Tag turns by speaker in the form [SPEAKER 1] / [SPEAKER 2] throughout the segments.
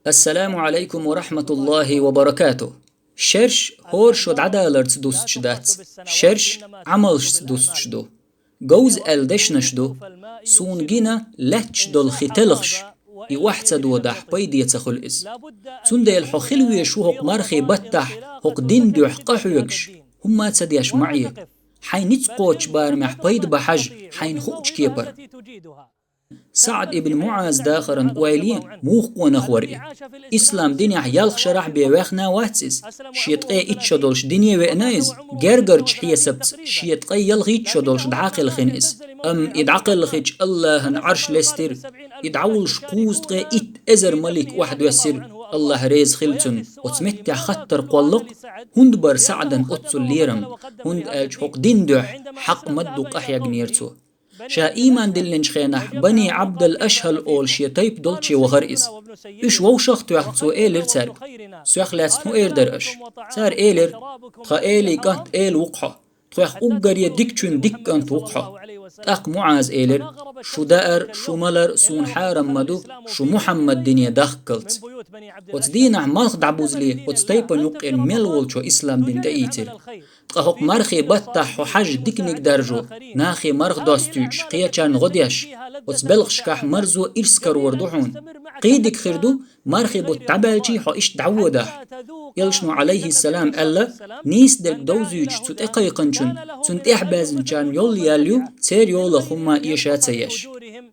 [SPEAKER 1] السلام عليكم ورحمة الله وبركاته. شرش هور شود عدالرت دوست شدات شرش عملش دوست شدو جوز الدشنش دو سون جينا لتش دول ختلخش يوحت دو دح بيدي يتخل إز سند الحخلوية شو هق مرخي بتح هق دين دو حقحو يكش هما تسديش معي حين نتقوش بارمح بيد بحج حين خوش كيبر سعد ابن معاذ داخرن ويلي موخ ونخوري إسلام دنيا يالخ شرح بيوخنا واتسيس شيطقي إتشدولش دنيا وإنايز جرجرش حي سبت شيطقي يلغي إتشدولش دعاقل خنئس إدعاقل خيج الله عرش لستر إدعولش قوز تقي إت إزر ملك واحد وسر الله ريز خلتن وتمتع خطر قولق هند بر سعدا أتسل ليرم هند ألج حق دين دوح حق مدوق أحيا جنيرتو شا إيمان دلنش خينح بني عبد الأشهل أول شي طيب دولشي وغرئيس إش ووشخ توحتسو إيلر تسارب سوخ لاتسنو إيردرش تسار إيلر تخا إيلي كانت إيل وقحة تخيخ أقر يدكتشون دك كانت وقحة تاق معاز إيلر شو دائر شو ملر سون حارم مدو شو محمد دنيا داخكلت وتدينع مالخ دعبوزلي وتستيبا نقل ملول شو إسلام دين دايتر تقهق مرخي بطح وحج ديكنيك درجو ناخي مرخ دوستوش قيا غديش وتبلغش كاح مرزو إرسكر وردوحون قيدك خردو مرخي بوتعبالجي حو إش دعودح يلشنو عليه السلام ألا نيس دلك دوزيوش تت إقايقنشن تنت إحبازن كان يول ياليو تير يول خما إيشات سيش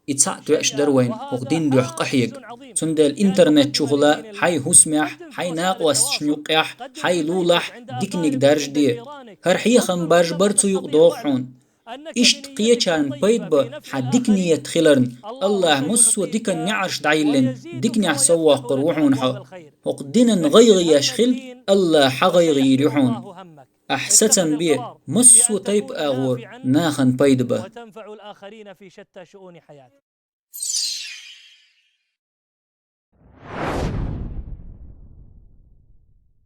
[SPEAKER 1] إتساق توأش دروين وقدين دوح قحيق تندل الإنترنت شغلا حي هسمح حي ناقوس شنيقيح حي لولح ديكنيك درج دي هرحية خنباج برتو يقضوحون إشت قيا كان بيد حديكني يتخلرن الله مسو ديكن نعرش دعيلن ديكني حسوا قروحون حا وقدين نغيغي يشخل الله حغيغي يريحون أحسن بيه مسو طيب أغور ناخن بيد به